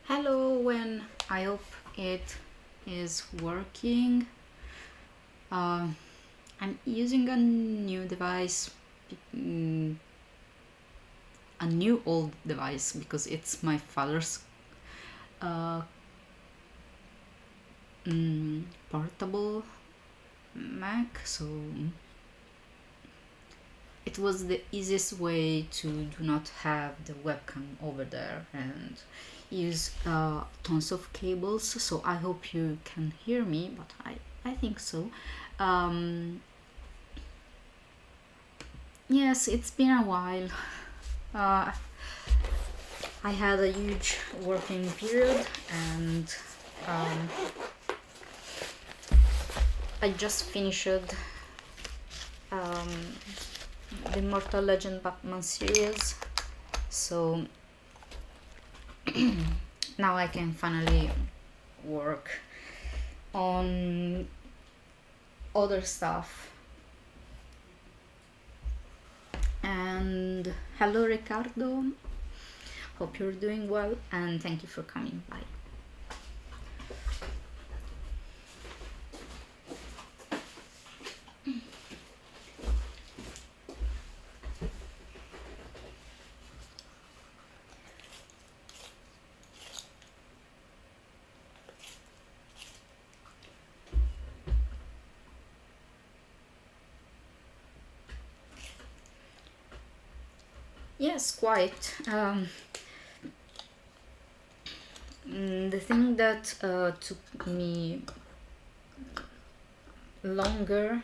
Hello, I hope it is working. Uh, I'm using a new device, mm, a new old device because it's my father's uh, portable Mac, so it was the easiest way to do not have the webcam over there and use tons of cables. So I hope you can hear me, but I think so. Yes, it's been a while. uh, I had a huge working period, and um, I just finished um, the Immortal Legend Batman series, so now I can finally work on other stuff. And hello, Ricardo. Hope you're doing well, and thank you for coming by. Yes, quite. The thing that took me longer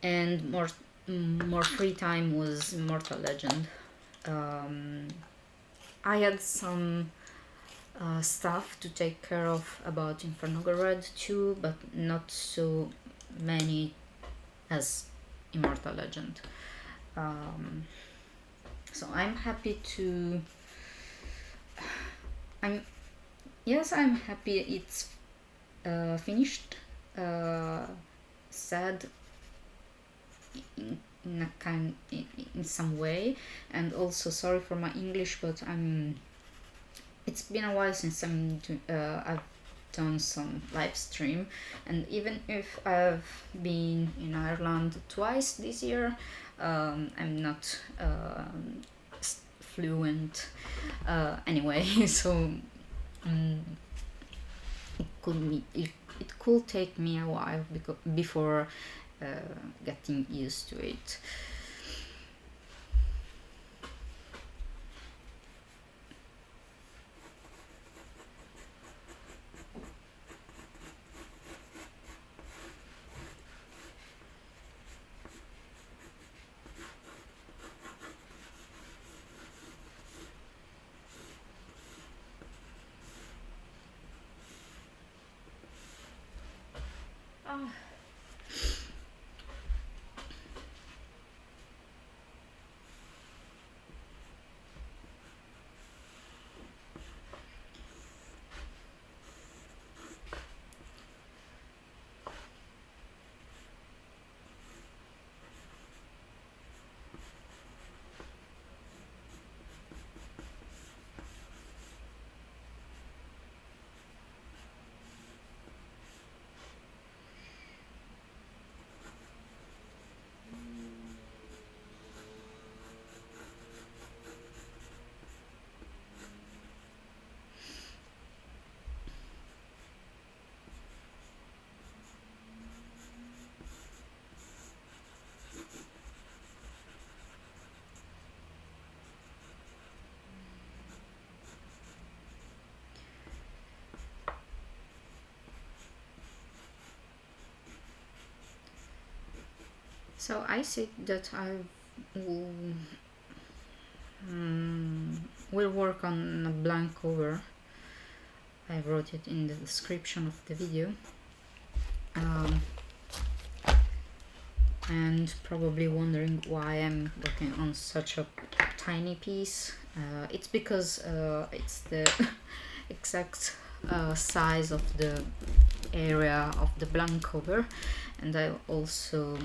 and more free time was Immortal Legend. I had some stuff to take care of about Infernogorod too, but not so many as Immortal Legend. So I'm happy to. I'm happy it's finished. Sad in some way, and also sorry for my English, but it's been a while since I've done some live stream, and even if I've been in Ireland twice this year, I'm not fluent anyway. So it could take me a while before getting used to it. So I said that I will work on a blank cover. I wrote it in the description of the video. And probably wondering why I'm working on such a tiny piece. It's because it's the exact size of the area of the blank cover, and I also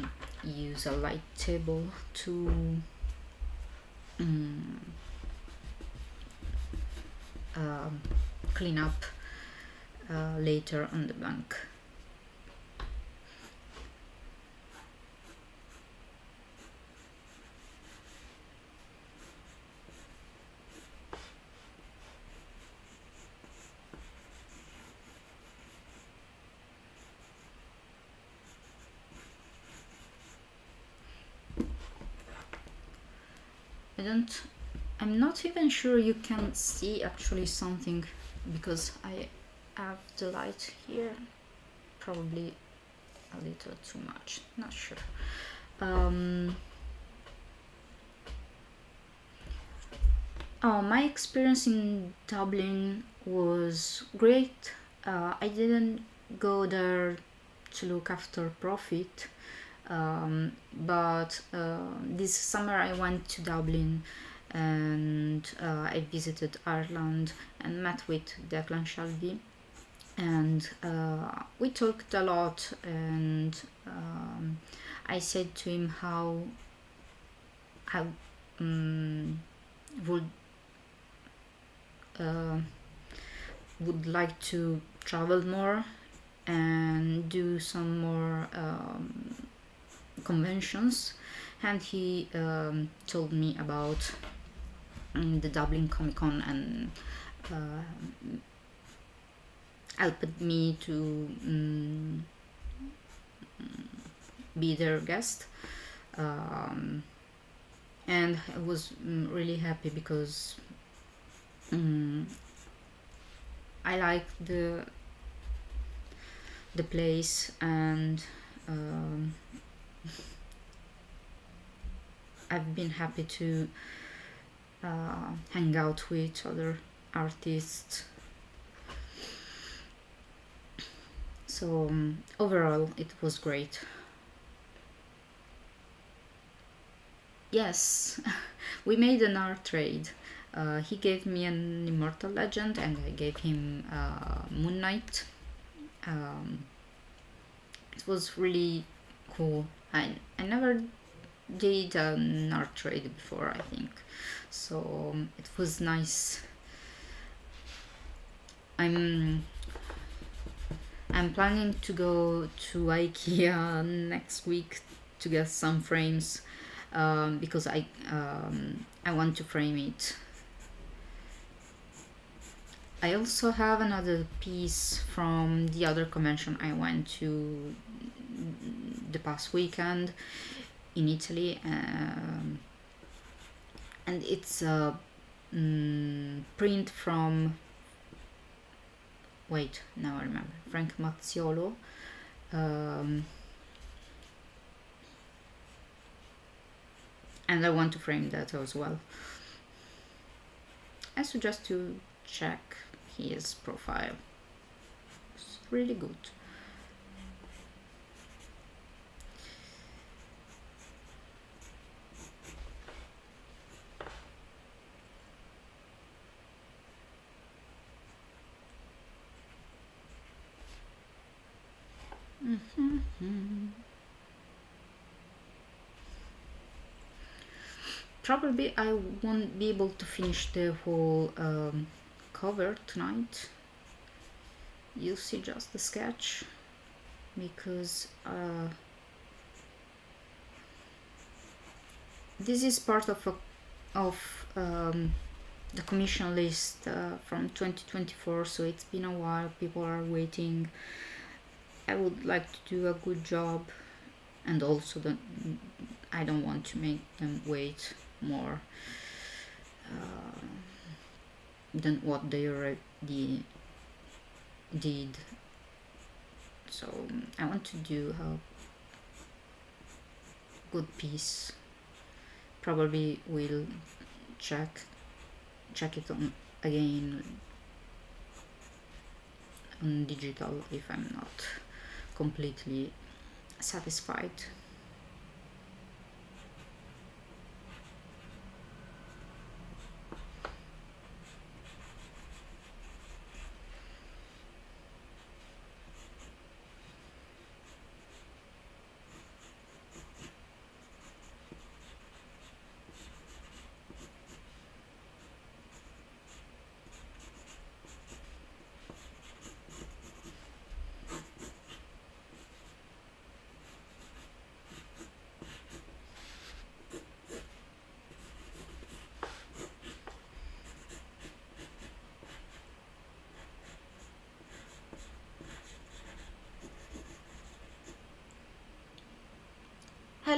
use a light table to clean up later on the bank. I'm not even sure you can see actually something, because I have the light here, probably a little too much, not sure. Oh, my experience in Dublin was great. I didn't go there to look after profit, but this summer I went to Dublin, and I visited Ireland and met with Declan Shalvey, and we talked a lot, and I said to him how I would like to travel more and do some more conventions, and he told me about the Dublin Comic Con, and helped me to be their guest, and I was really happy because I like the place, and I've been happy to hang out with other artists. So overall it was great. Yes, we made an art trade. He gave me an Immortal Legend, and I gave him Moon Knight. It was really cool. I never did an art trade before, I think, so it was nice. I'm planning to go to IKEA next week to get some frames, because I want to frame it. I also have another piece from the other convention I went to the past weekend in Italy, and it's a print from, wait, now I remember, Frank Mazziolo, and I want to frame that as well. I suggest you check his profile, it's really good. Probably I won't be able to finish the whole cover tonight. You'll see just the sketch, because this is part of the commission list from 2024, so it's been a while, people are waiting. I would like to do a good job, and also I don't want to make them wait more than what they already did. So I want to do a good piece. Probably will check it on again on digital if I'm not completely satisfied.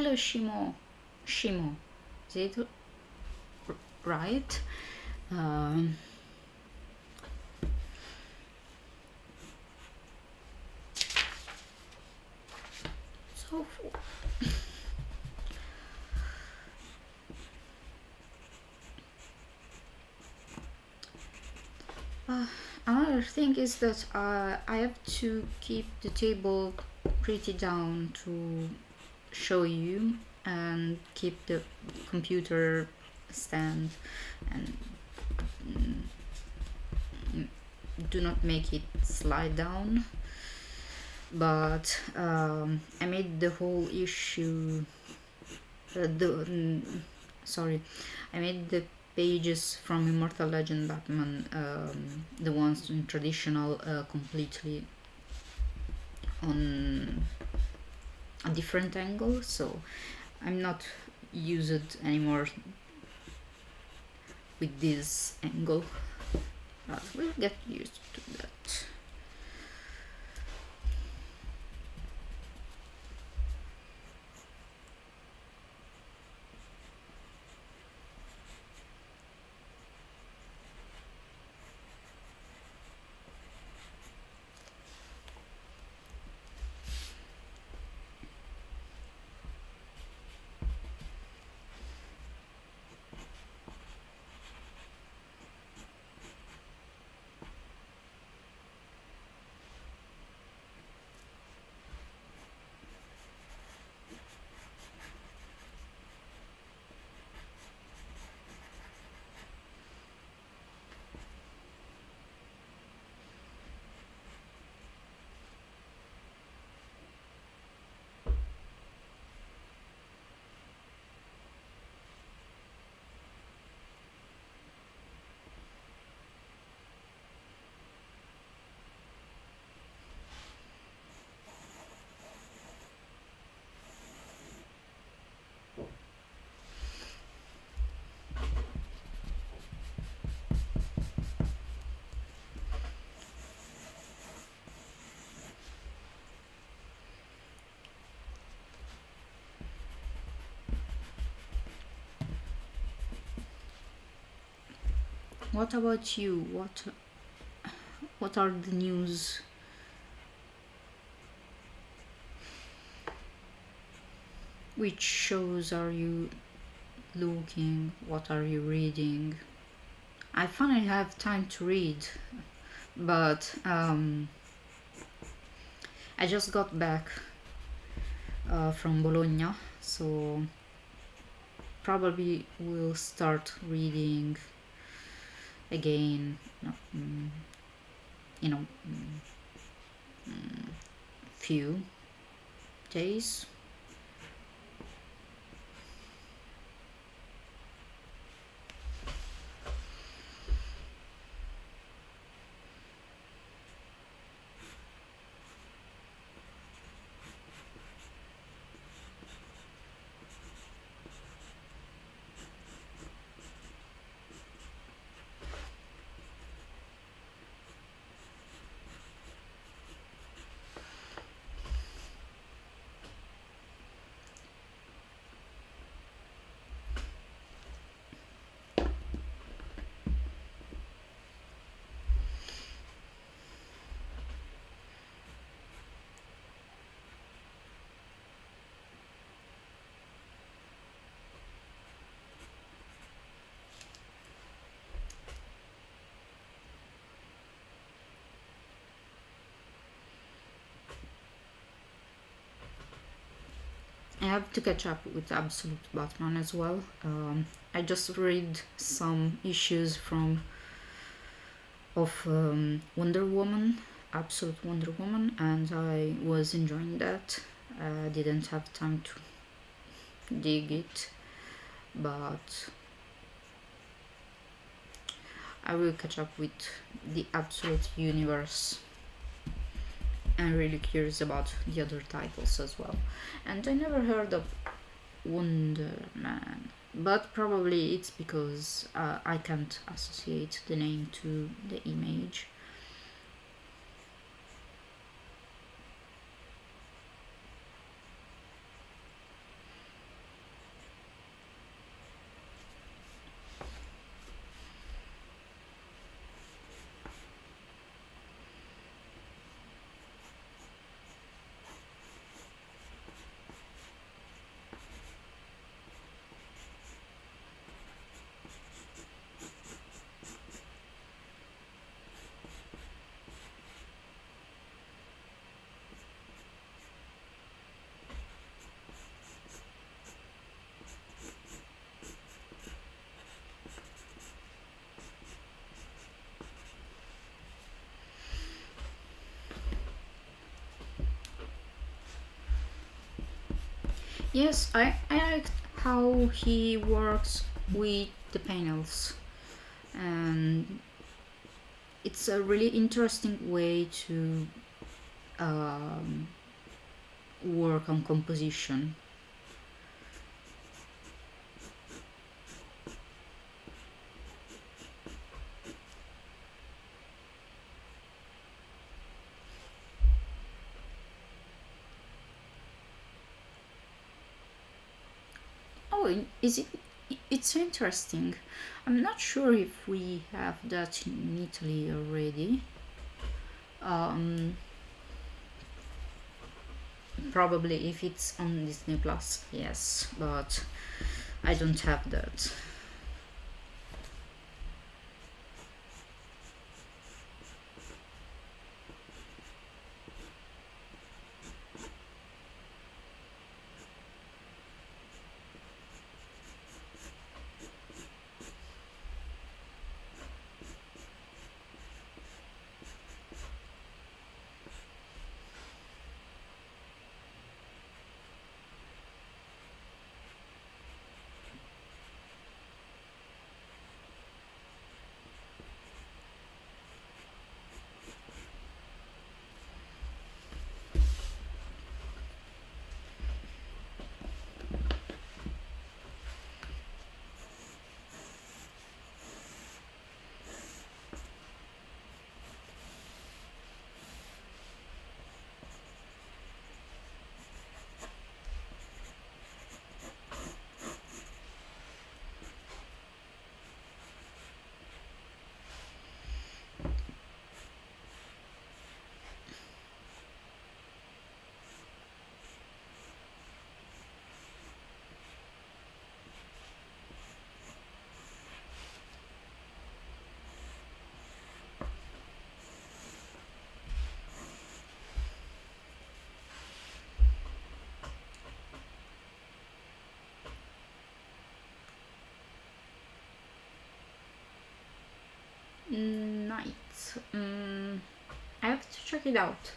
hello Shimo, is it right? um, so another thing is that I have to keep the table pretty down to show you, and keep the computer stand, and do not make it slide down. But I made the whole issue sorry, I made the pages from Immortal Legend Batman, the ones in traditional, completely on a different angle, so I'm not used anymore with this angle, but we'll get used to that. What about you? What are the news? Which shows are you looking? What are you reading? I finally have time to read, but I just got back from Bologna, so probably will start reading again, you know, few days. I have to catch up with Absolute Batman as well. I just read some issues of Wonder Woman, Absolute Wonder Woman, and I was enjoying that. I didn't have time to dig it, but I will catch up with the Absolute Universe. I'm really curious about the other titles as well. And I never heard of Wonder Man, but probably it's because I can't associate the name to the image. Yes, I like how he works with the panels, and it's a really interesting way to um, work on composition. Oh, is it? It's interesting. I'm not sure if we have that in Italy already. Um, Probably if it's on Disney Plus, yes, but I don't have that. Night. I have to check it out.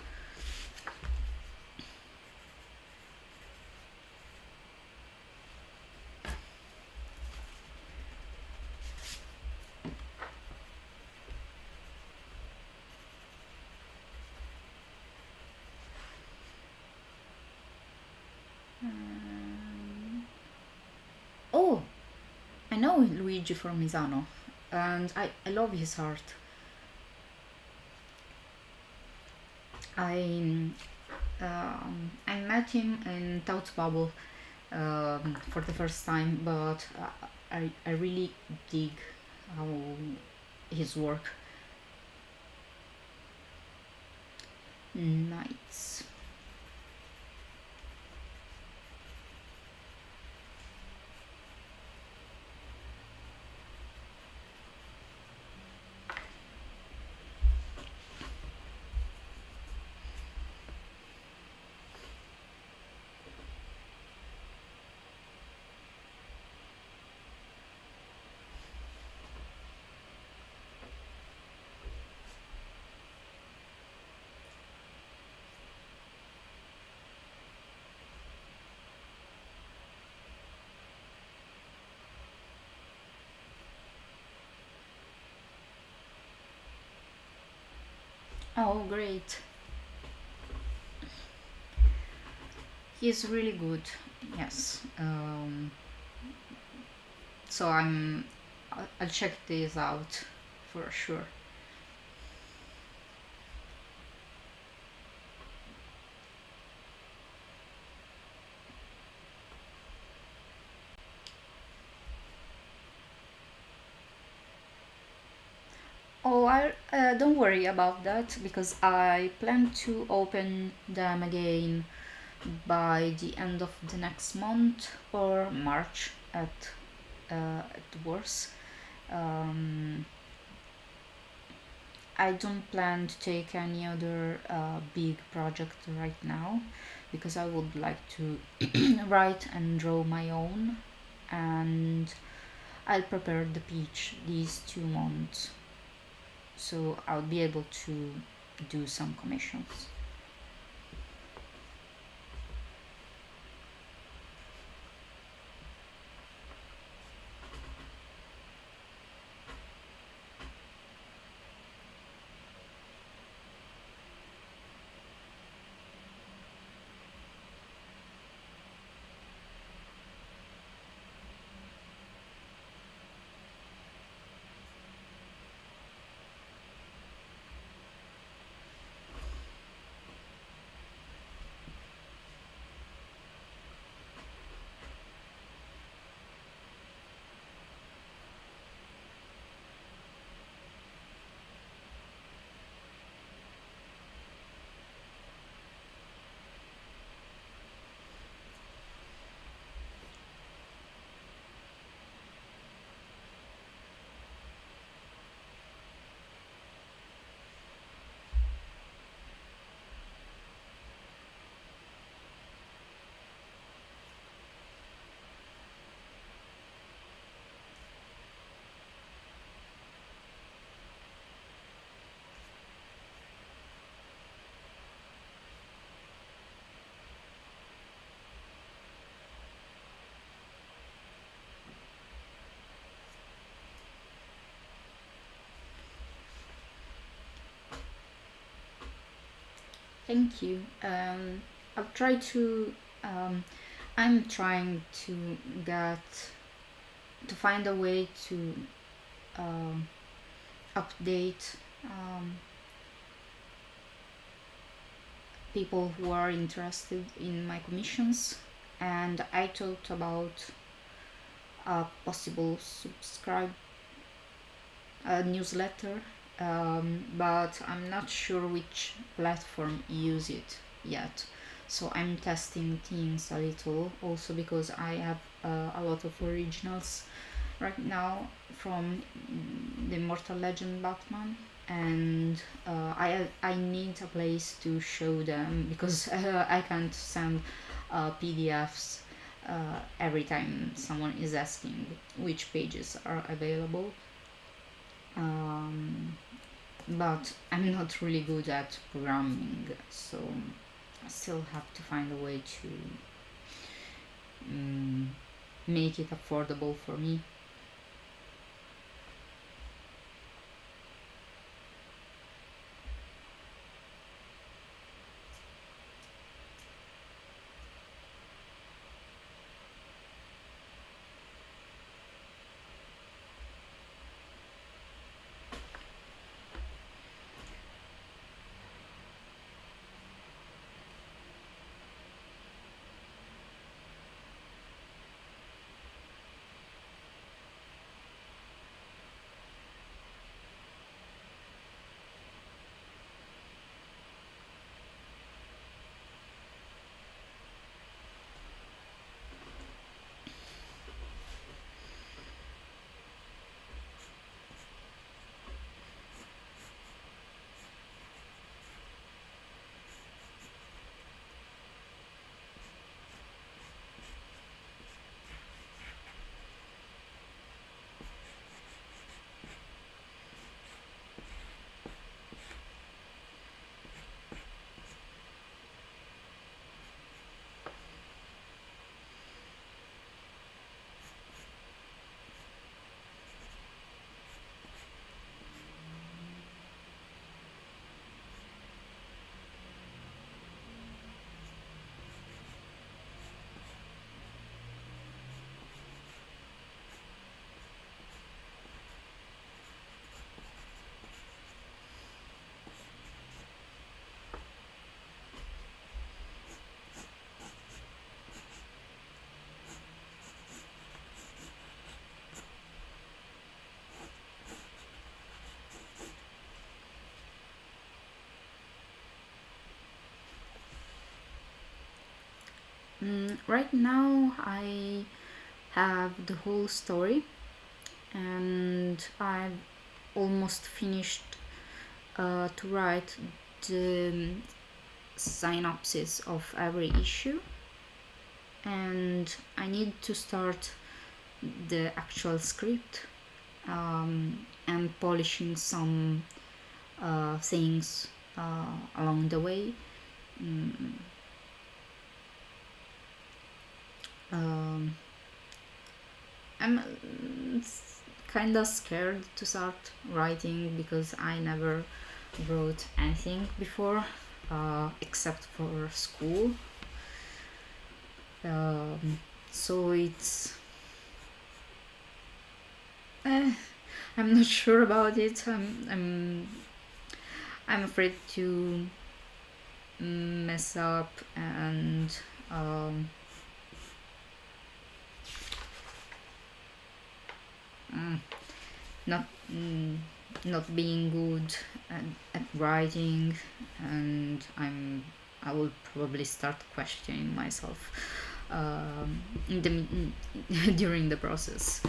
Oh, I know Luigi from Misano, and I love his art. I I met him in Tout Bubble for the first time, but I really dig how his work. Nice. Oh, great. He's really good. Yes. So I'll check this out for sure. Oh, I don't worry about that because I plan to open them again by the end of the next month or March at worst. Um, I don't plan to take any other big project right now because I would like to write and draw my own, and I'll prepare the pitch these 2 months, so I'll be able to do some commissions. Thank you. I've tried to. I'm trying to get to find a way to um, update people who are interested in my commissions, and I thought about a possible subscribe newsletter, but I'm not sure which platform use it yet. So I'm testing things a little, also because I have a lot of originals right now from the Immortal Legend Batman, and I need a place to show them because I can't send PDFs every time someone is asking which pages are available. But I'm not really good at programming, so I still have to find a way to make it affordable for me. Right now, I have the whole story, and I've almost finished to write the synopsis of every issue, and I need to start the actual script and polishing some things along the way. Mm, um, I'm kind of scared to start writing because I never wrote anything before except for school. So it's I'm not sure about it. I'm afraid to mess up and um, not not being good at writing, and I will probably start questioning myself in the during the process.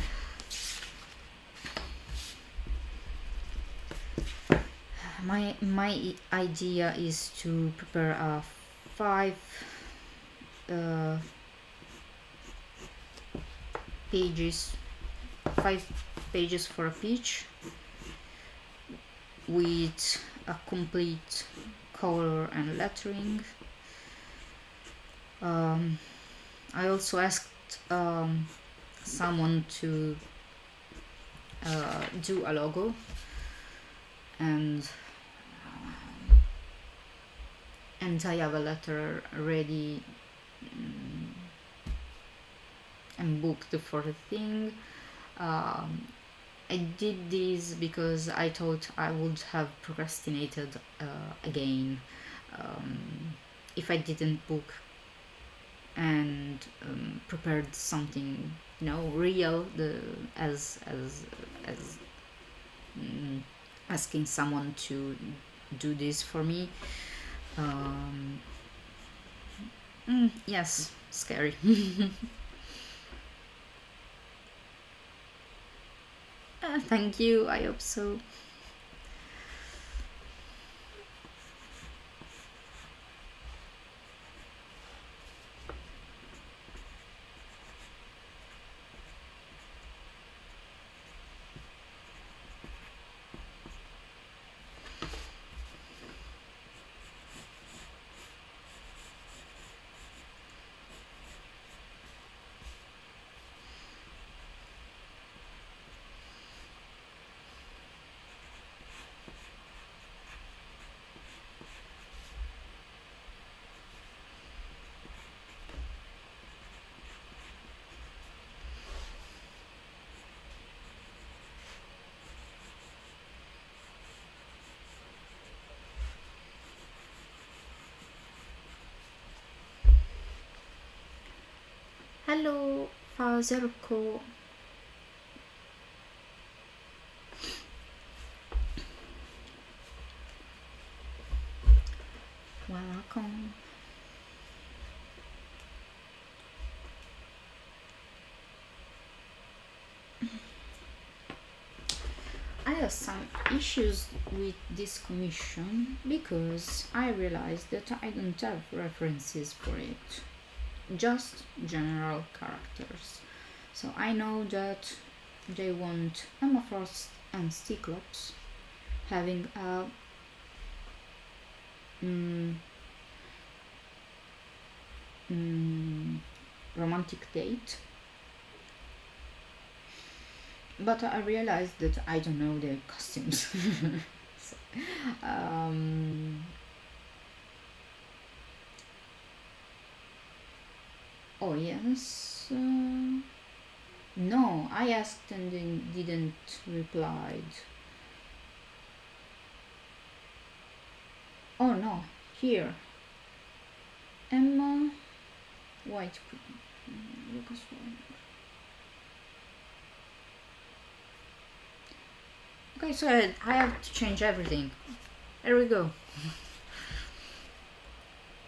My idea is to prepare a five uh, pages 5 pages for a pitch with a complete color and lettering. I also asked someone to do a logo, and and I have a letter ready and booked for the thing. I did this because I thought I would have procrastinated again if I didn't book and prepared something, real, as asking someone to do this for me. Yes, scary. Thank you, I hope so. Hello, Fazerko. Welcome. I have some issues with this commission because I realized that I don't have references for it, just general characters. So I know that they want Emma Frost and Cyclops having a romantic date, but I realized that I don't know their costumes. So, oh yes, no, I asked and they didn't reply. Oh no, here, Emma White, Lucas White. Okay, so I have to change everything. There we go.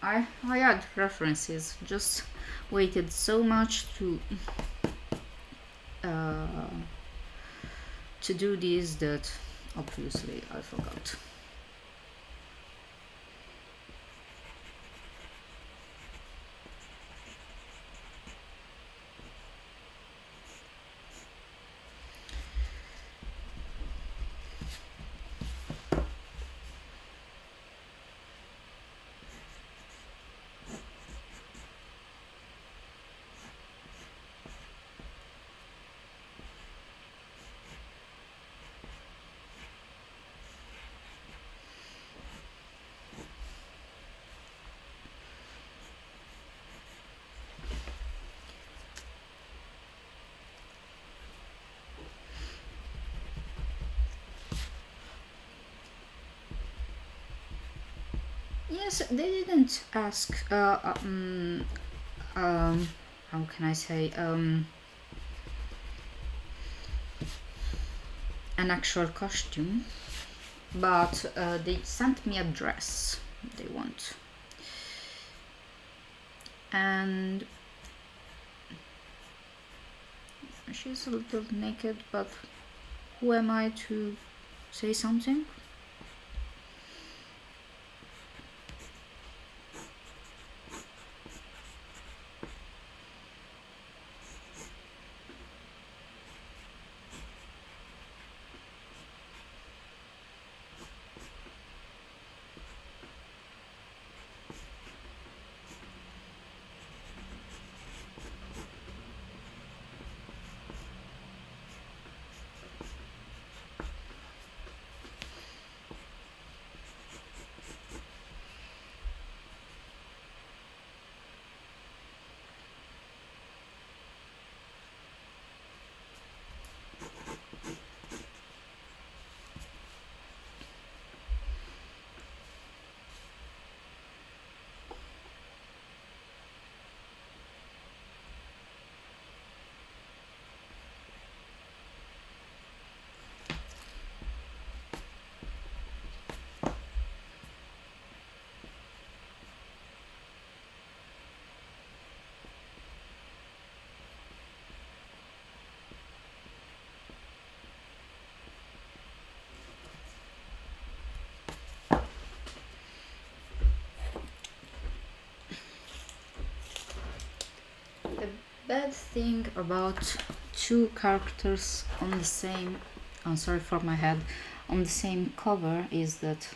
I had references, just waited so much to do this that obviously I forgot. Yes, they didn't ask. How can I say? An actual costume, but they sent me a dress they want, and she's a little naked. But who am I to say something? bad thing about two characters on the same, I'm sorry for my head, on the same cover is that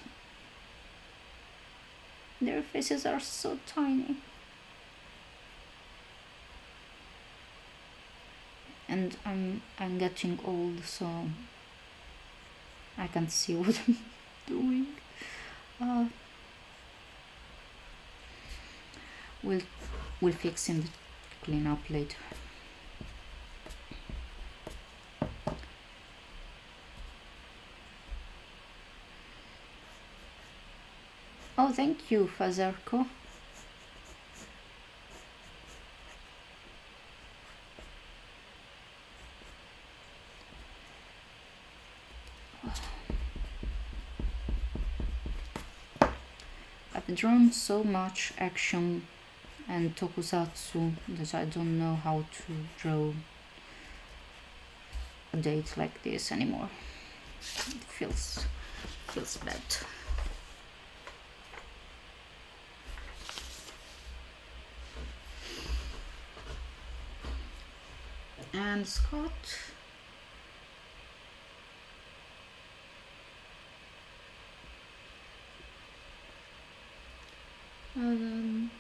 their faces are so tiny. And I'm getting old, so I can't see what I'm doing. We'll fix in the cleanup later. Oh, thank you, Fazerko. I've drawn so much action and tokusatsu that I don't know how to draw a date like this anymore. It feels bad. And Scott. Um,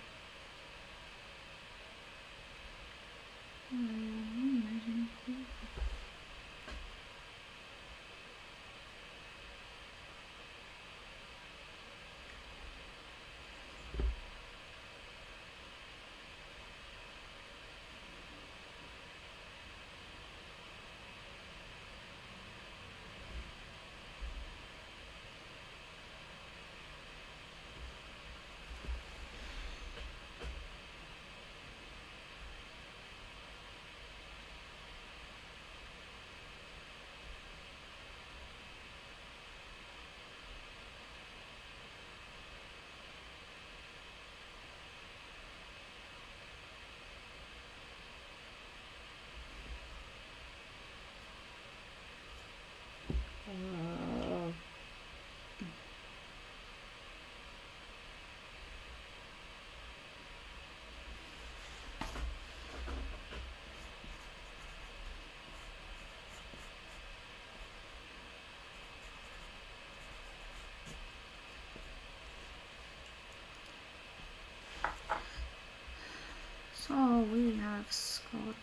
so we have Scott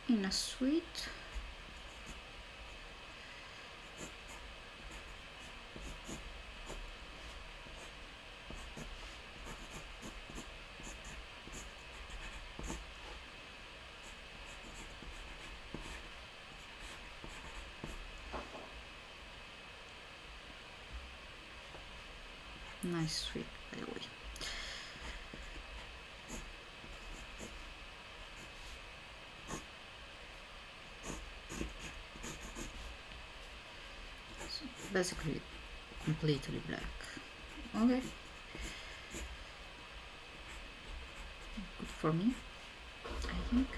in a suite. Nice suite, by the way. So basically completely black. Okay. Good for me, I think.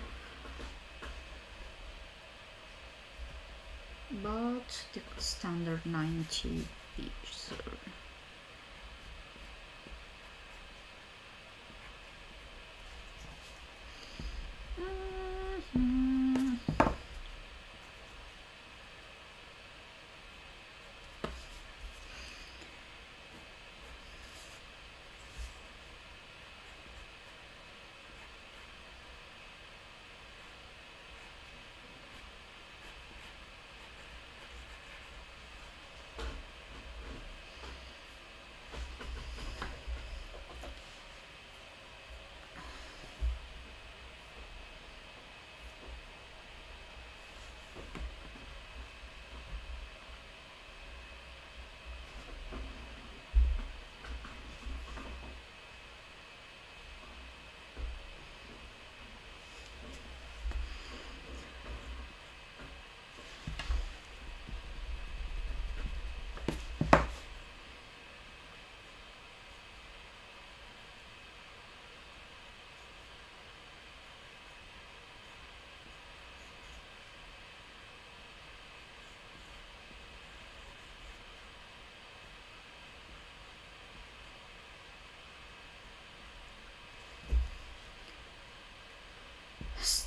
But the standard 90 pixel.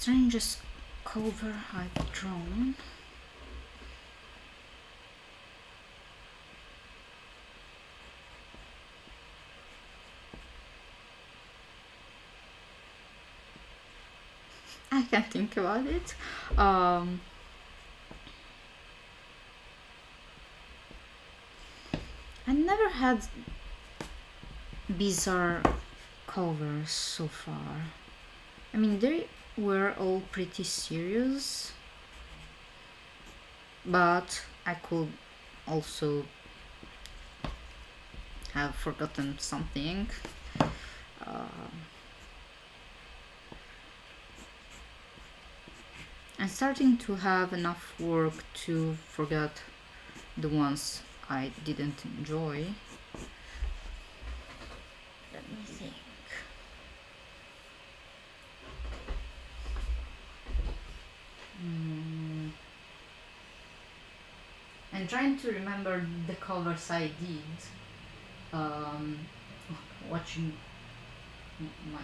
strangest cover I've drawn. I can think about it. I never had bizarre covers so far. I mean, they were all pretty serious, but I could also have forgotten something. I'm starting to have enough work to forget the ones I didn't enjoy. Let me think. I'm trying to remember the covers I did. Watching my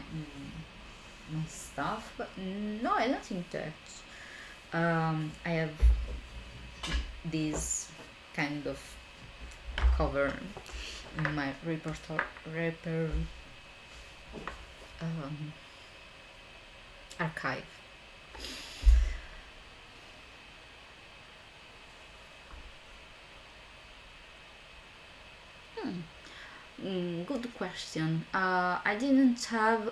my stuff, but no, I don't think that. I have this kind of cover in my archive. Good question. I didn't have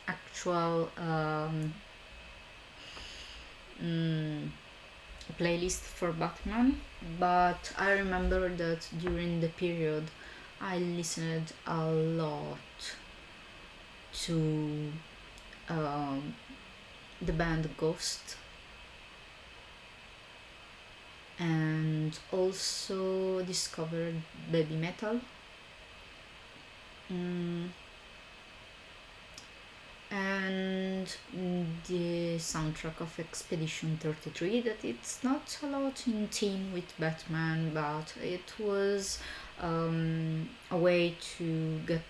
actual playlist for Batman, but I remember that during the period I listened a lot to the band Ghost, and also discovered baby metal. And the soundtrack of Expedition 33, that it's not a lot in theme with Batman, but it was a way to get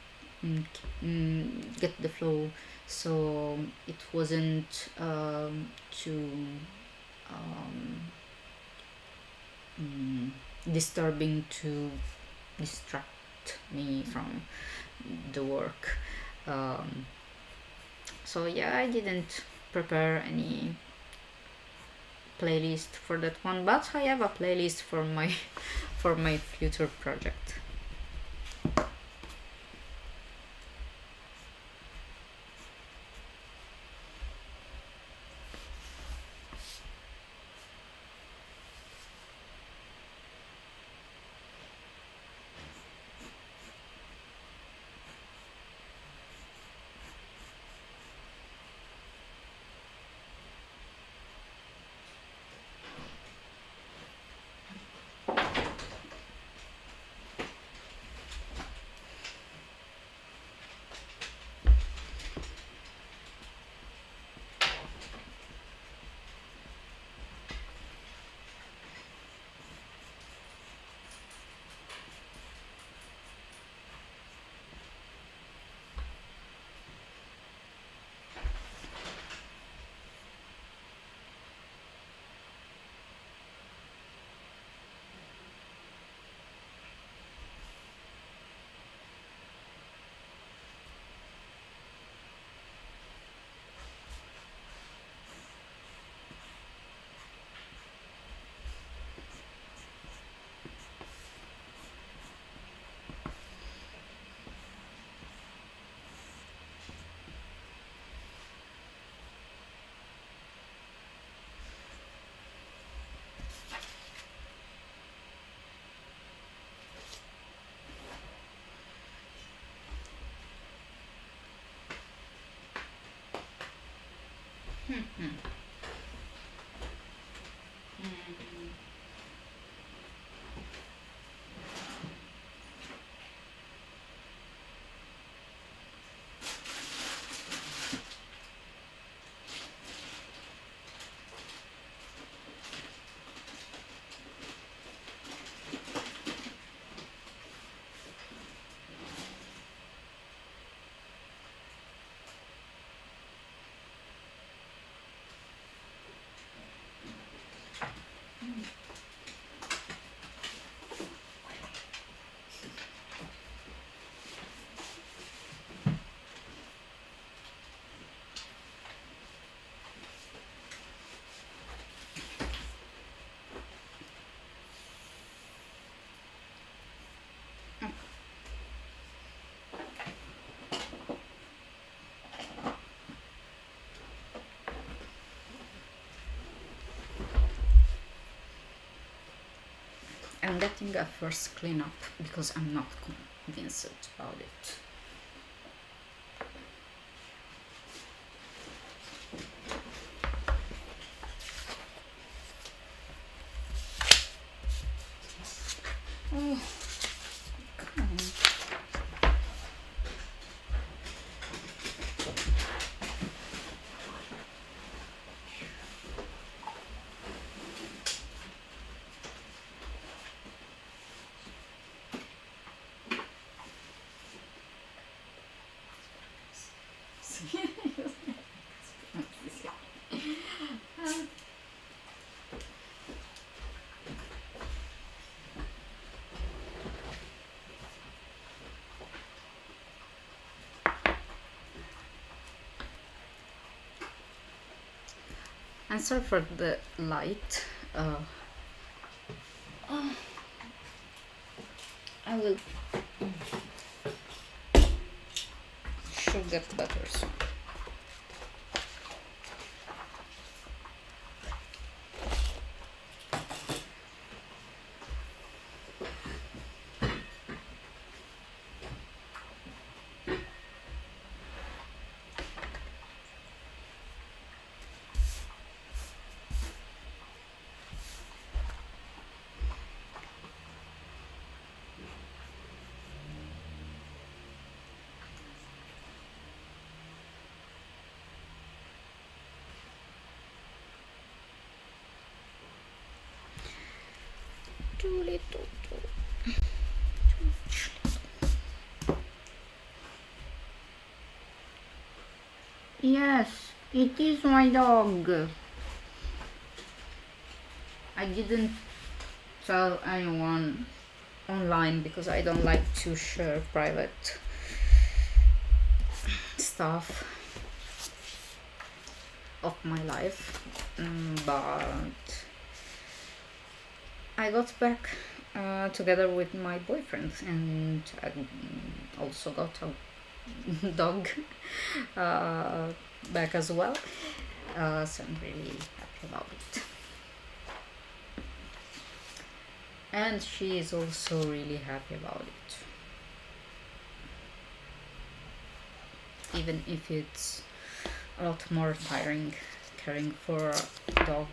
the flow, so it wasn't too disturbing to distract me from the work. So yeah, I didn't prepare any playlist for that one, but I have a playlist for my for my future project. I'm getting a first cleanup because I'm not convinced about it. Oh, come on. I'm sorry for the light. I will should get better soon. Too little. Yes, it is my dog. I didn't tell anyone online because I don't like to share private stuff of my life, but I got back together with my boyfriend, and I also got a dog back as well, so I'm really happy about it. And she is also really happy about it, even if it's a lot more tiring caring for a dog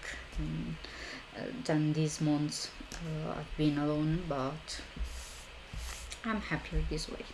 than these months I've been alone, but I'm happier this way.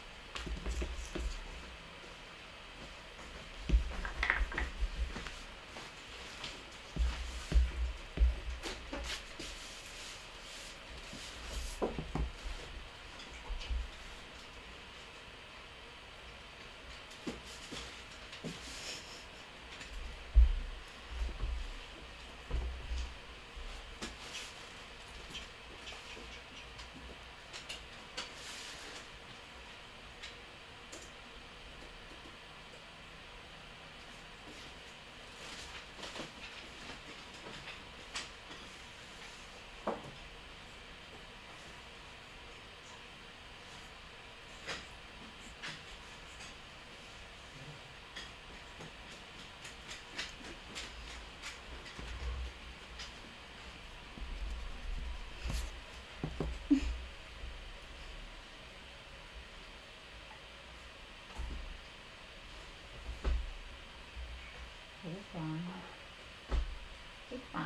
Goodbye.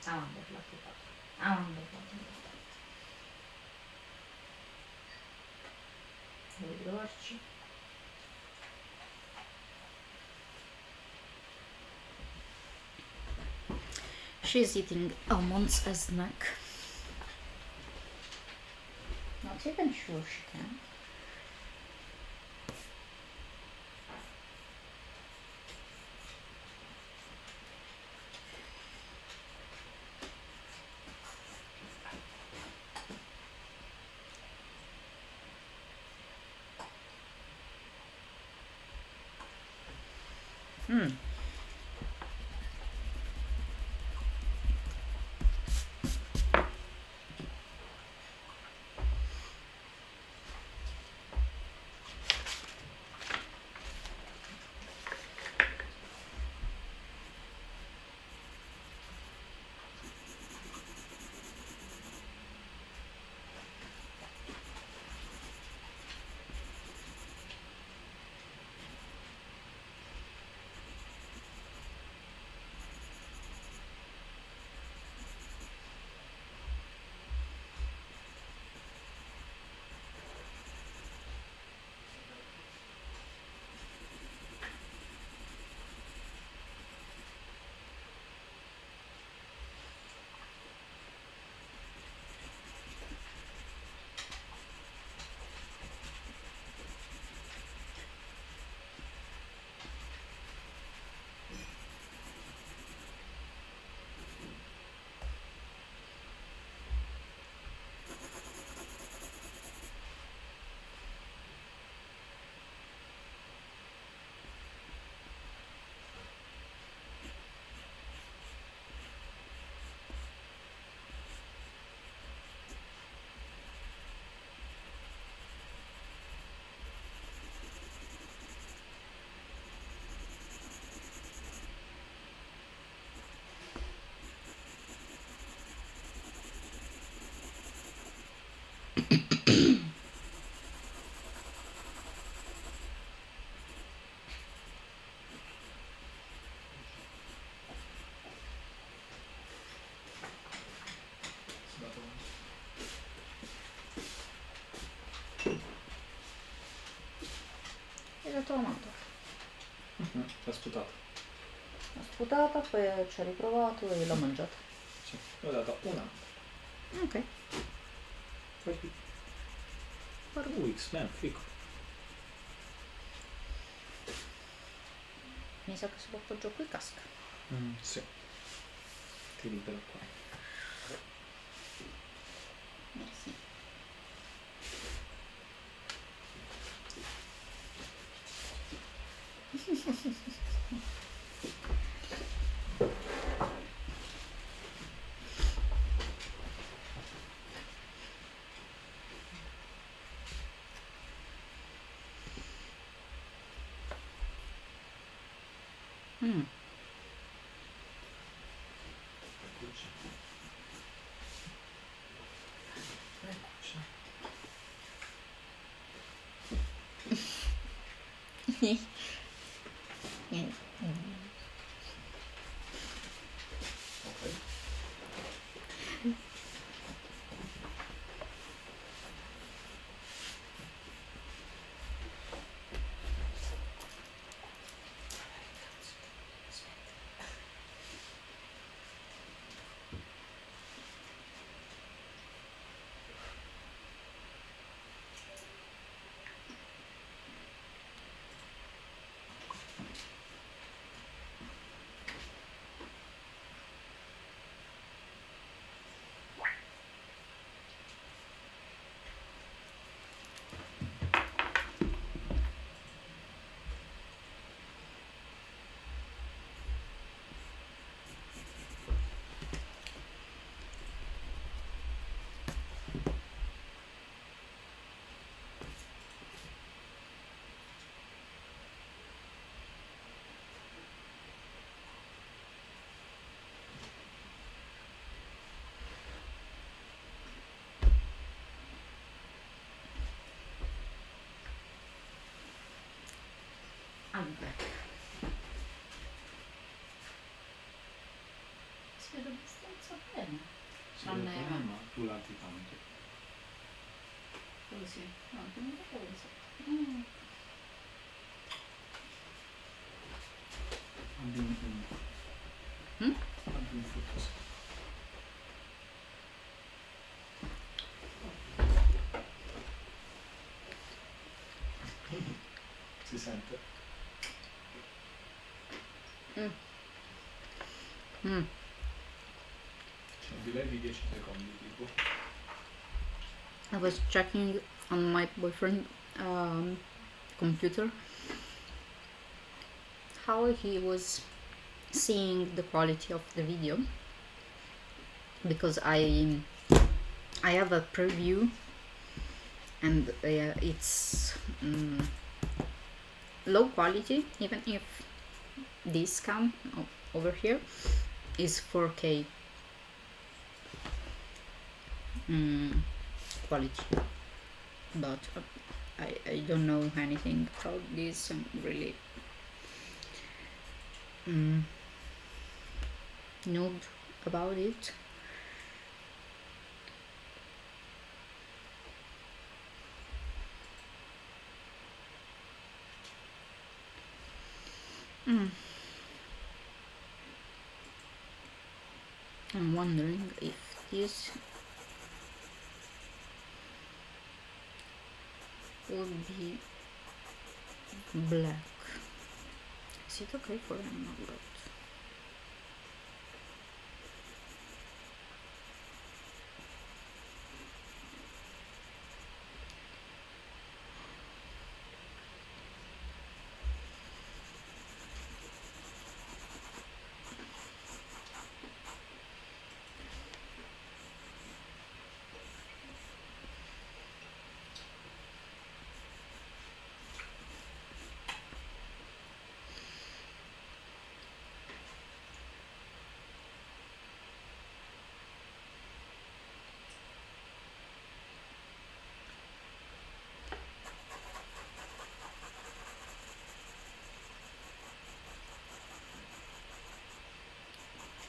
I want the fluffy dog. I want the fluffy dog. Veloci. She's eating almonds as snack. Not even sure she can. L'ha sputato. L'ho sputata, poi ci ho riprovato e l'ho mangiata. Sì, l'ho dato una. Ok. X-Men, fico. Mi sa che se lo appoggio qui casca. Sì. Ti libero qua. Merci. I'm back. Si vede abbastanza bene. Tranne ma tu l'altri tanto. così. No, non lo penso. Abbiamo un frutto. Si sente? C'è un delay di 10 secondi tipo. I was checking on my boyfriend computer how he was seeing the quality of the video, because I have a preview and it's low quality, even if this cam over here is 4K quality, but I don't know anything about this. I'm really noob about it. I'm wondering if this would be black. Is it okay for an upload?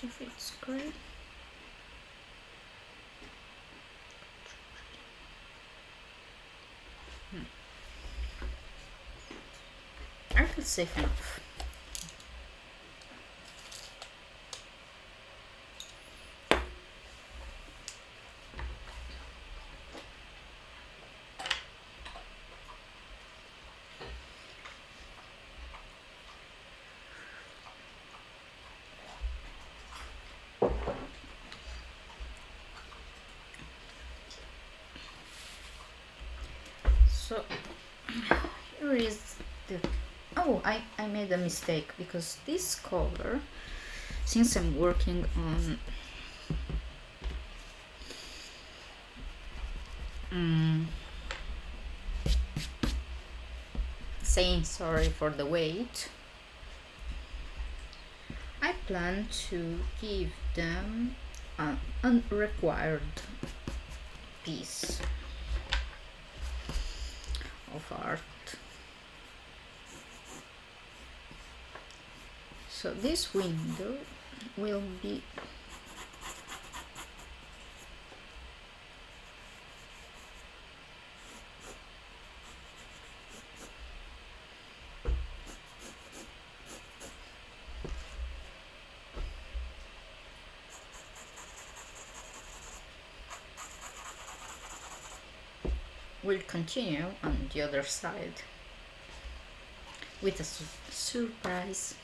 If it's gray. I feel safe enough. So here is the, oh, I made a mistake, because this cover, since I'm working on saying sorry for the wait, I plan to give them an unrequired piece of art. So this window will be will continue on the other side with a surprise.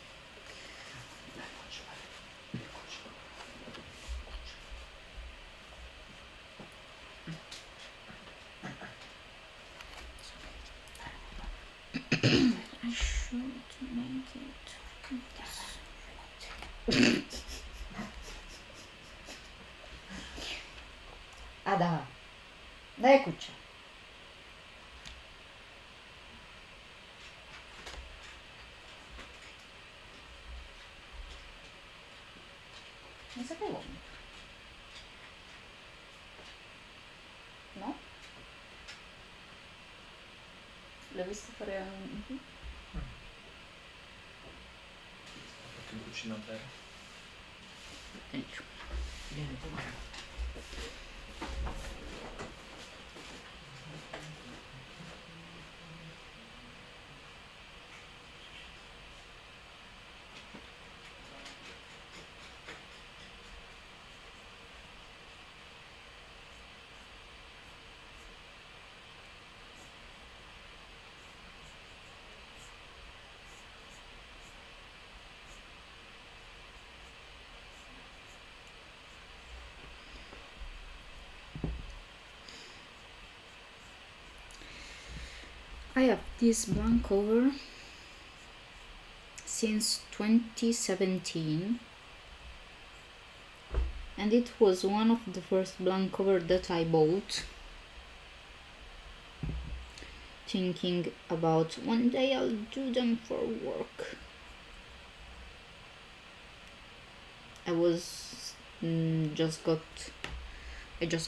I should make it this. Ada, dai kuća. Ne sapevo. No? L'ho visto fare un... Perché mi cucina bene. Thank you. Vieni tu. I have this blank cover since 2017, and it was one of the first blank cover that I bought, thinking about one day I'll do them for work. I was I just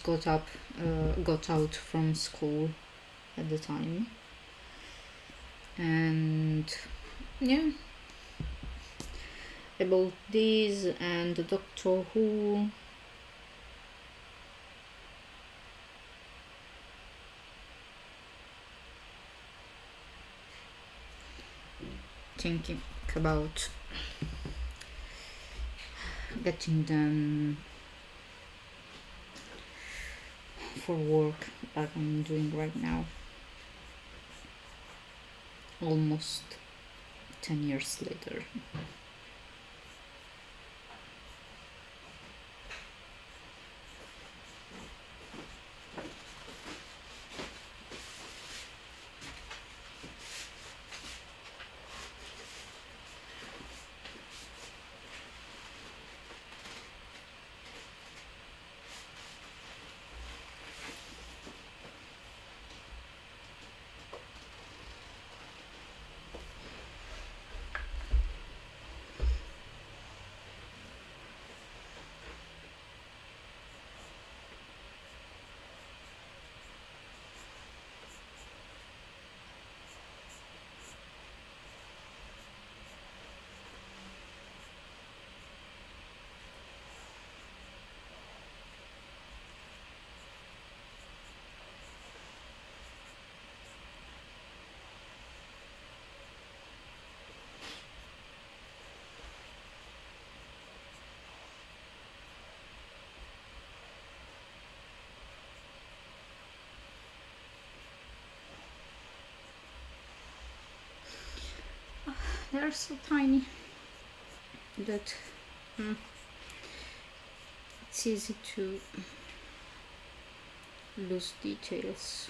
got out from school at the time, and yeah, I bought these and the Doctor Who. Thinking about getting them for work, like I'm doing right now, almost 10 years later. They are so tiny that it's easy to lose details.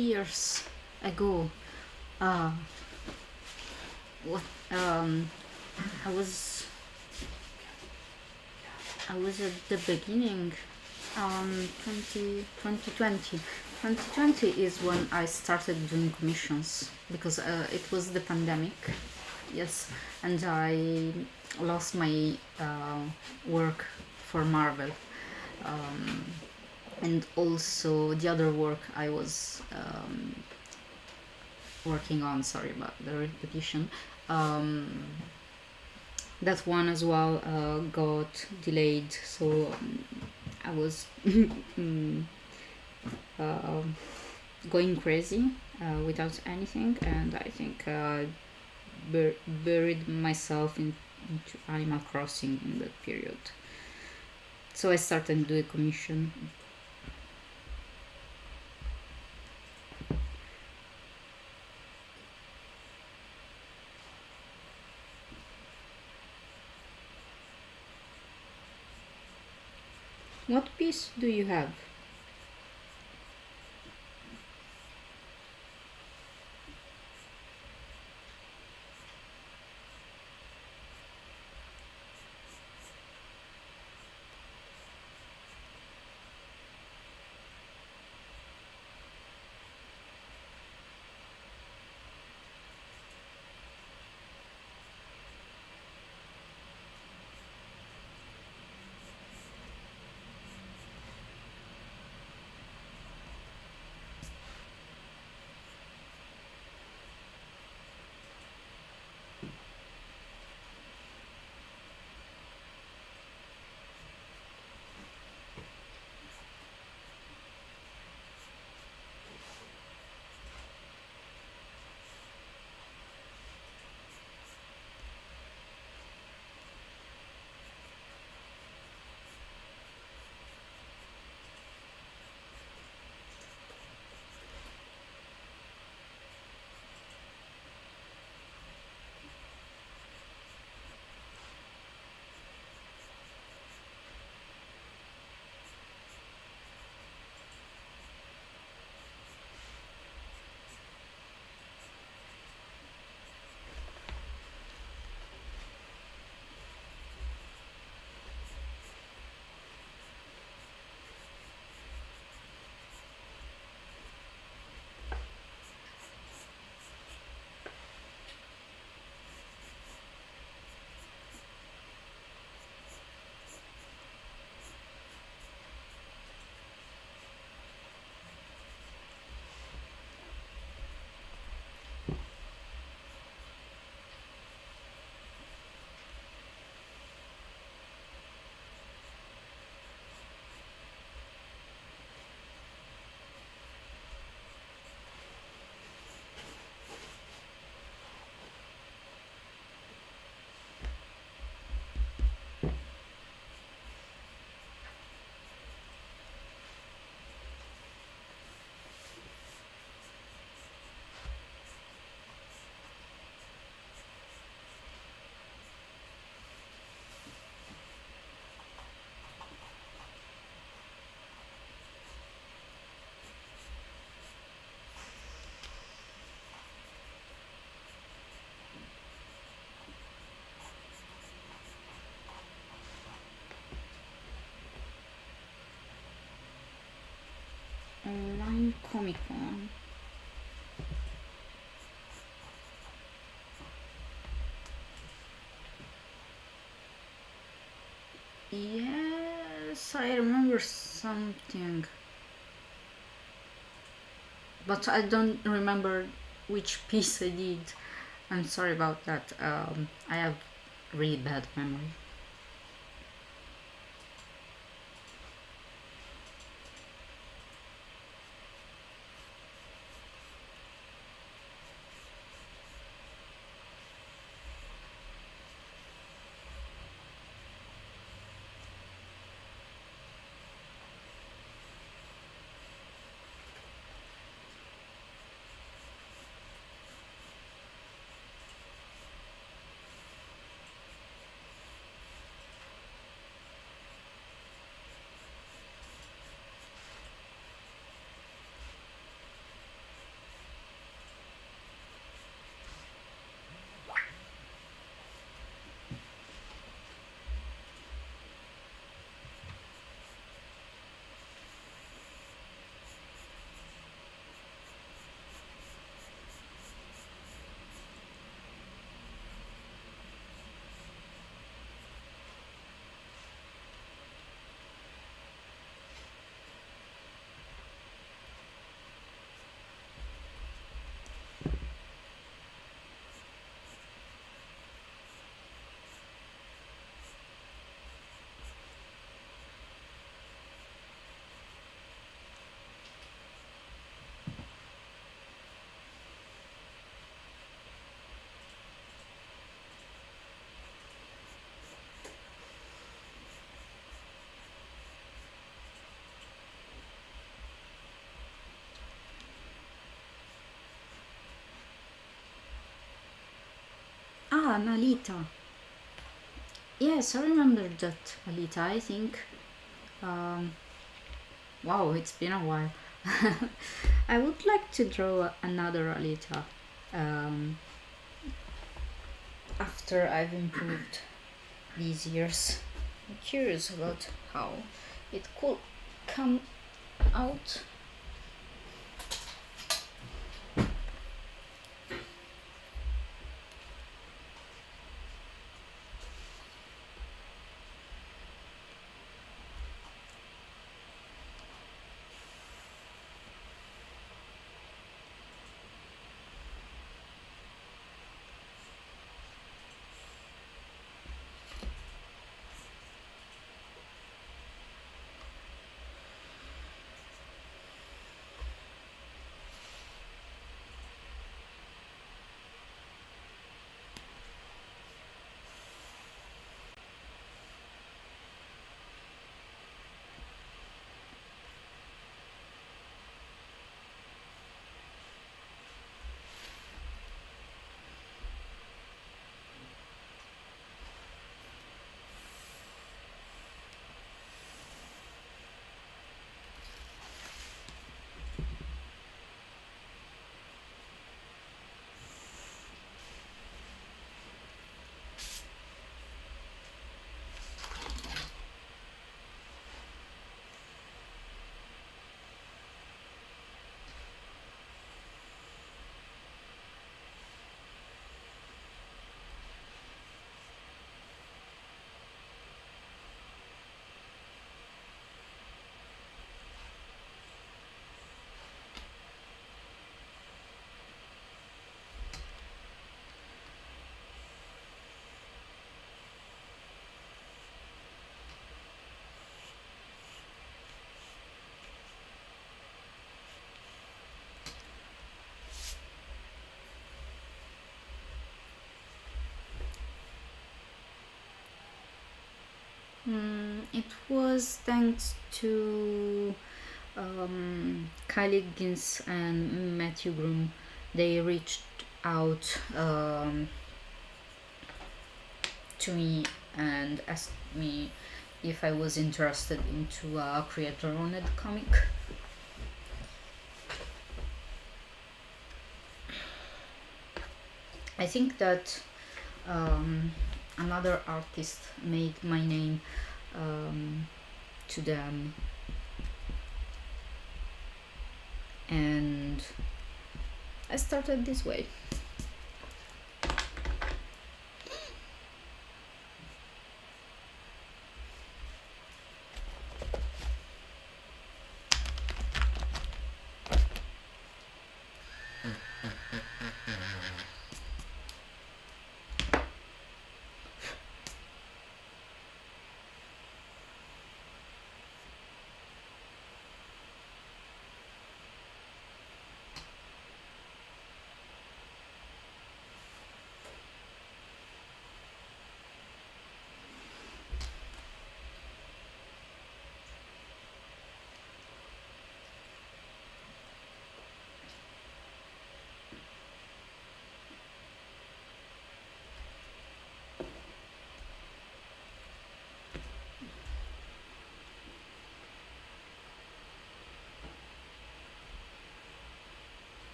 years ago. Uh, what I was I was at the beginning, 2020. 2020 is when I started doing commissions because it was the pandemic, yes, and I lost my work for Marvel, and also the other work I was working on. Sorry about the repetition. That one as well got delayed, so I was going crazy without anything, and I think buried myself into Animal Crossing in that period. So I started doing commission. What piece do you have? Online Comic Con. Yes, I remember something, but I don't remember which piece I did. I'm sorry about that. I have really bad memory. an Alita. Yes, I remember that Alita. I think. Wow, it's been a while. I would like to draw another Alita. Um, after I've improved these years. I'm curious about how it could come out. It was thanks to Kylie Gins and Matthew Groom. They reached out to me and asked me if I was interested into a creator-owned comic. I think that another artist made my name to them, and I started this way.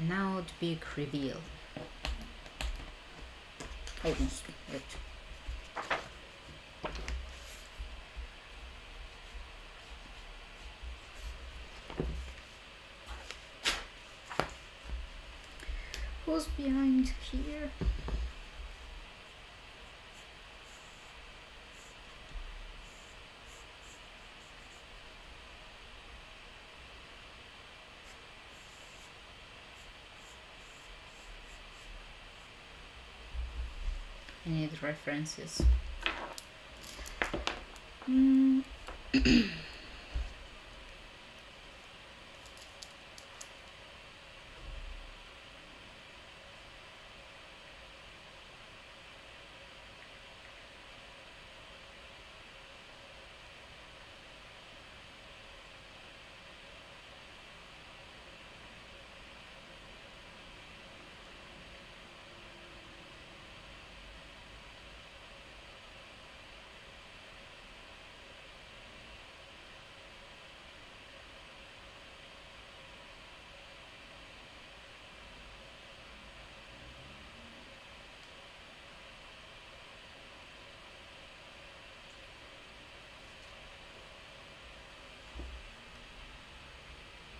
Now the big reveal. Almost. Wait. Who's behind here? I need references.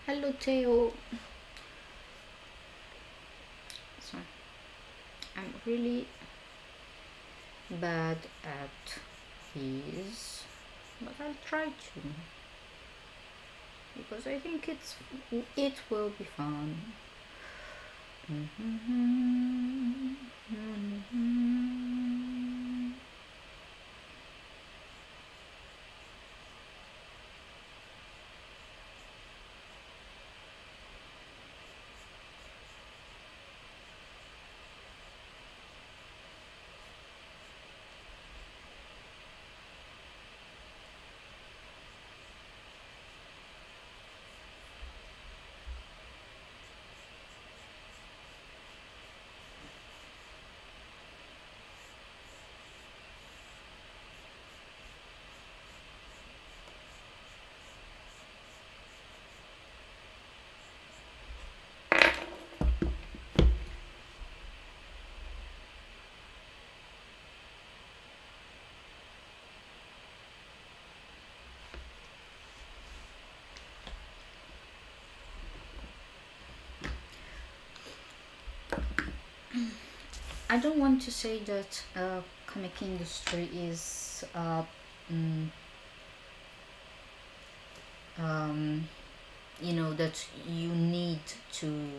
Hello, Theo. So I'm really bad at these, but I'll try to because I think it will be fun. I don't want to say that comic industry is mm, that you need to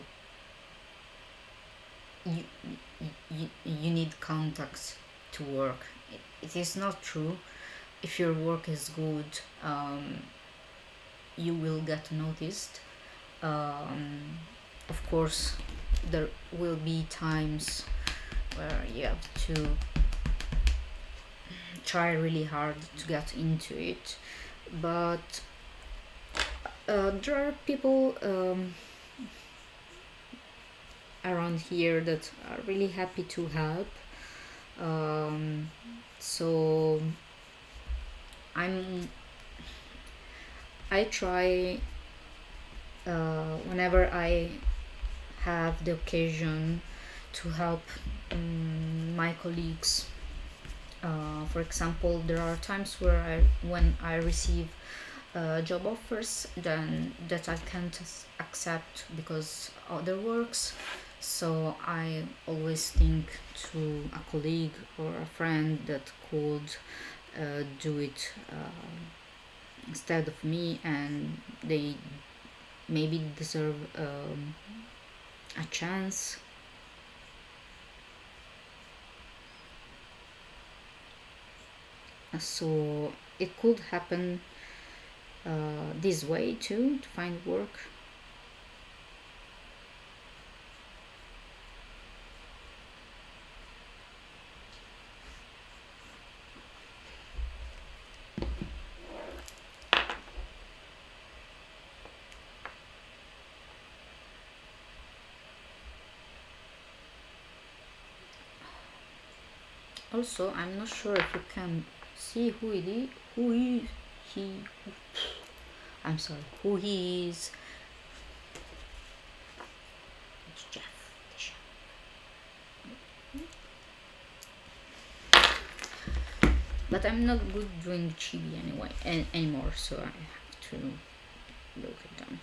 you, you need contacts to work. It is not true. If your work is good, you will get noticed. Of course, there will be times where you have to try really hard to get into it, but there are people around here that are really happy to help. So I try whenever I have the occasion to help my colleagues. For example, there are times when I receive job offers then that I can't accept because other works. So I always think to a colleague or a friend that could do it instead of me, and they maybe deserve a chance. So it could happen this way too, to find work. Also, I'm not sure if you can see who it is, I'm sorry, who he is. It's Jeff. But I'm not good doing chibi anyway anymore, so I have to look at them.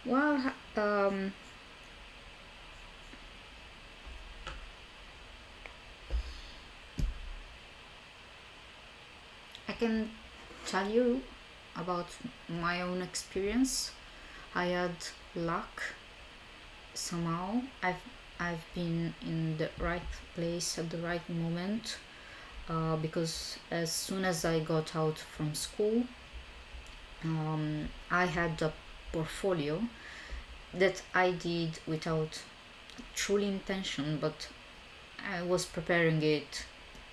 Well, I can tell you about my own experience. I had luck somehow. I've been in the right place at the right moment because as soon as I got out from school, I had a portfolio that I did without true intention, but I was preparing it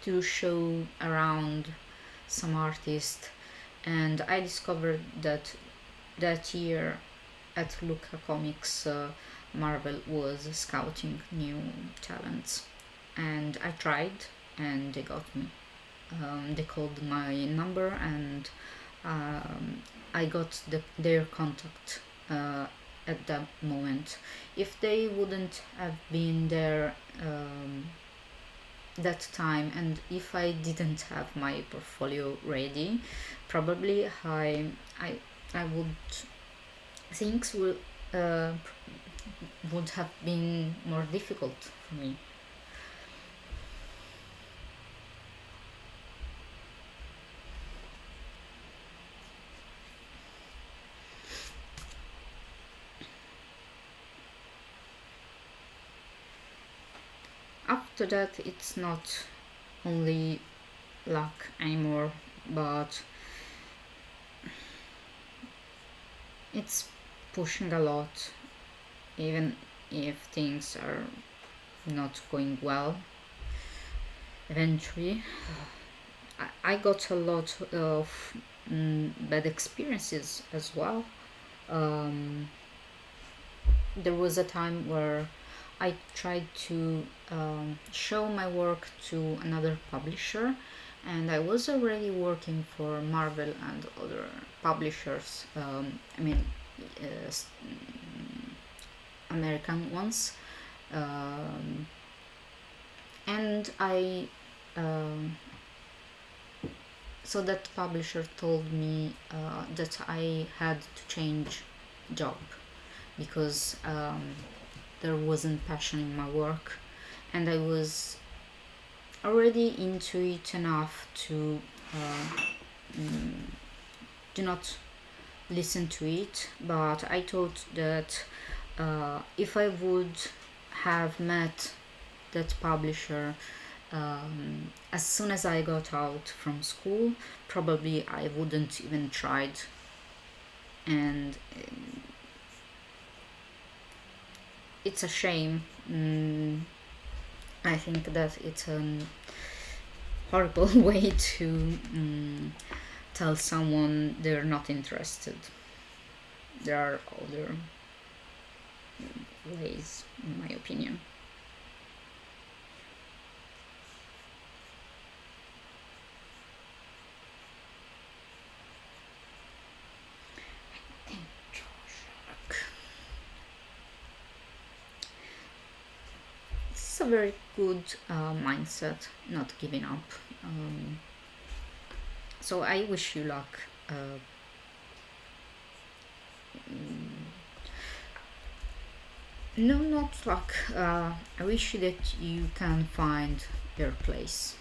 to show around some artist, and I discovered that that year at Luca Comics, Marvel was scouting new talents, and I tried, and they got me. They called my number, and I got their contact at that moment. If they wouldn't have been there that time, and if I didn't have my portfolio ready, probably I would things would have been more difficult for me. After that, it's not only luck anymore, but it's pushing a lot, even if things are not going well. Eventually, I got a lot of bad experiences as well. There was a time where I tried to show my work to another publisher, and I was already working for Marvel and other publishers. American ones, and I. So that publisher told me that I had to change job because there wasn't passion in my work, and I was already into it enough to do not listen to it. But I thought that if I would have met that publisher as soon as I got out from school, probably I wouldn't even tried. And it's a shame. I think that it's a horrible way to tell someone they're not interested. There are other ways, in my opinion. It's a very good mindset, not giving up. So I wish you luck. No, not luck. I wish that you can find your place.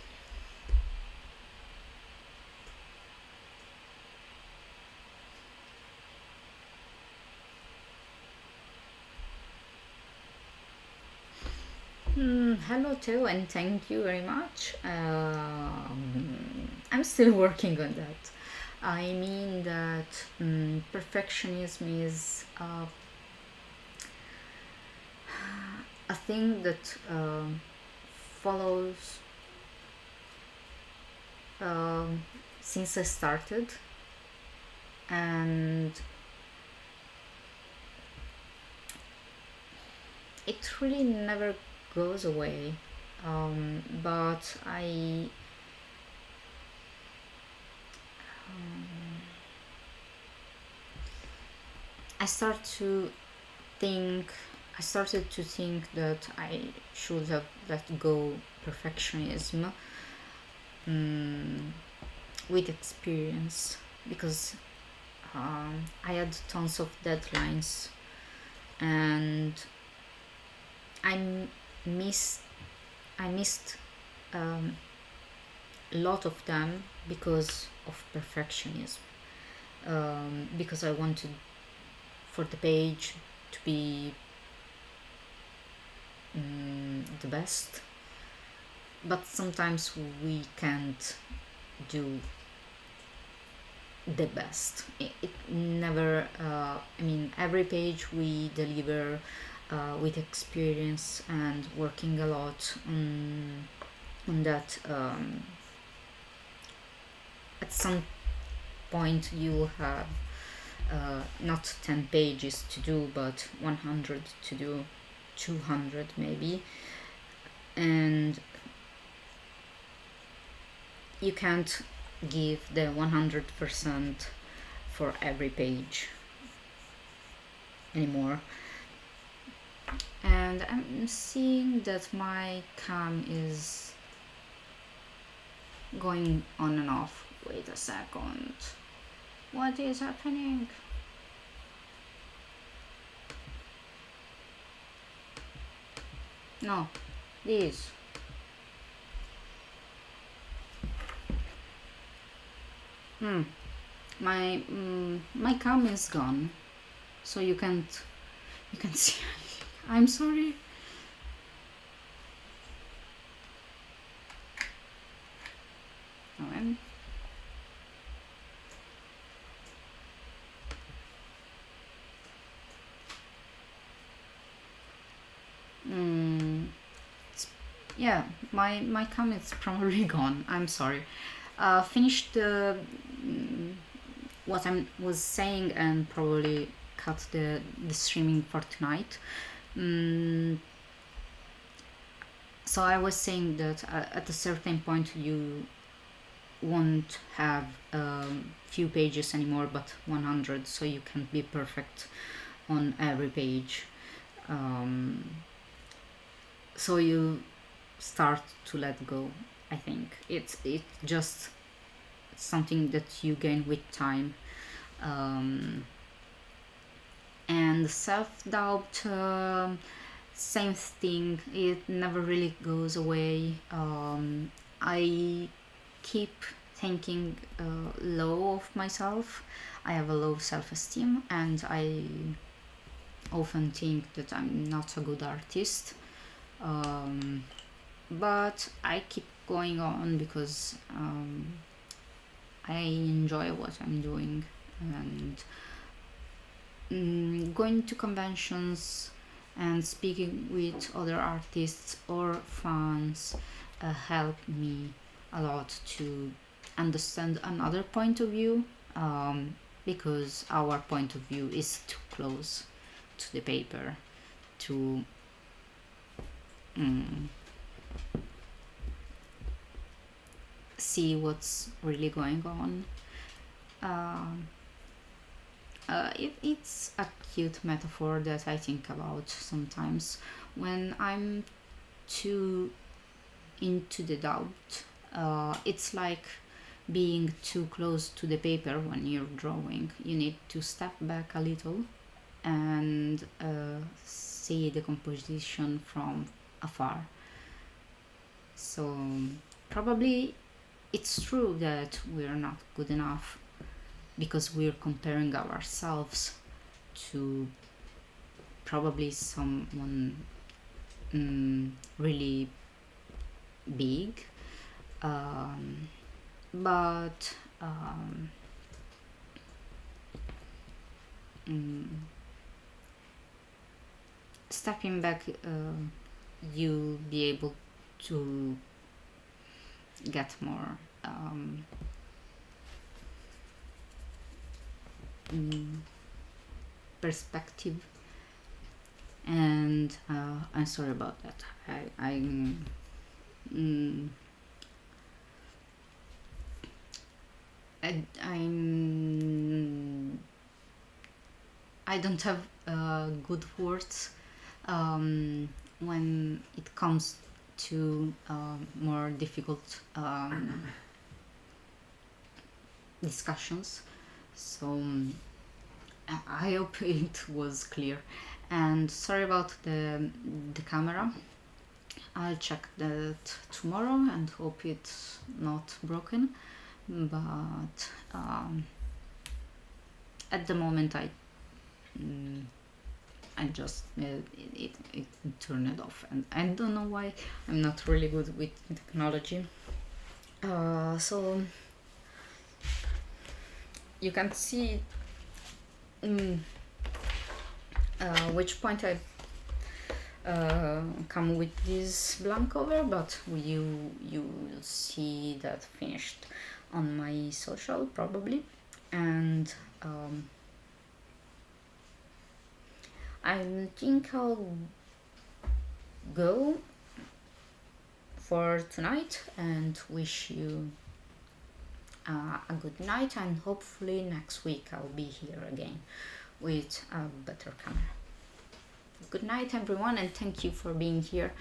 Hello Theo, and thank you very much. I'm still working on that. I mean that perfectionism is a thing that follows since I started, and it really never goes away. But I start to think I started to think that I should have let go perfectionism with experience, because I had tons of deadlines, and I missed I missed a lot of them because of perfectionism. Because I wanted for the page to be the best, but sometimes we can't do the best. It never. Every page we deliver with experience and working a lot on that. At some point, you'll have not 10 pages to do, but 100 to do, 200 maybe. And you can't give the 100% for every page anymore. And I'm seeing that my cam is going on and off. Wait a second. What is happening? No, this. My cam is gone, so you can see. I'm sorry. Oh, yeah, my cam is probably gone. I'm sorry. Finished what I was saying and probably cut the streaming for tonight. So I was saying that at a certain point you won't have few pages anymore, but 100, so you can be perfect on every page. So you start to let go. I think it's just something that you gain with time. And self-doubt, same thing, it never really goes away. I keep thinking low of myself. I have a low self-esteem, and I often think that I'm not a good artist. But I keep going on because I enjoy what I'm doing, and going to conventions and speaking with other artists or fans help me a lot to understand another point of view, because our point of view is too close to the paper to see what's really going on. It's a cute metaphor that I think about sometimes when I'm too into the doubt. It's like being too close to the paper when you're drawing. You need to step back a little and see the composition from afar. So probably it's true that we're not good enough because we're comparing ourselves to probably someone really big, but stepping back, you'll be able to get more perspective. And I'm sorry about that. I don't have good words when it comes to more difficult discussions. So I hope it was clear. And sorry about the camera. I'll check that tomorrow and hope it's not broken. But at the moment I just it turned it off, and I don't know why. I'm not really good with technology. So you can see which point I come with this blank cover, but you will see that finished on my social probably. And I think I'll go for tonight and wish you a good night, and hopefully next week I'll be here again with a better camera. Good night everyone, and thank you for being here.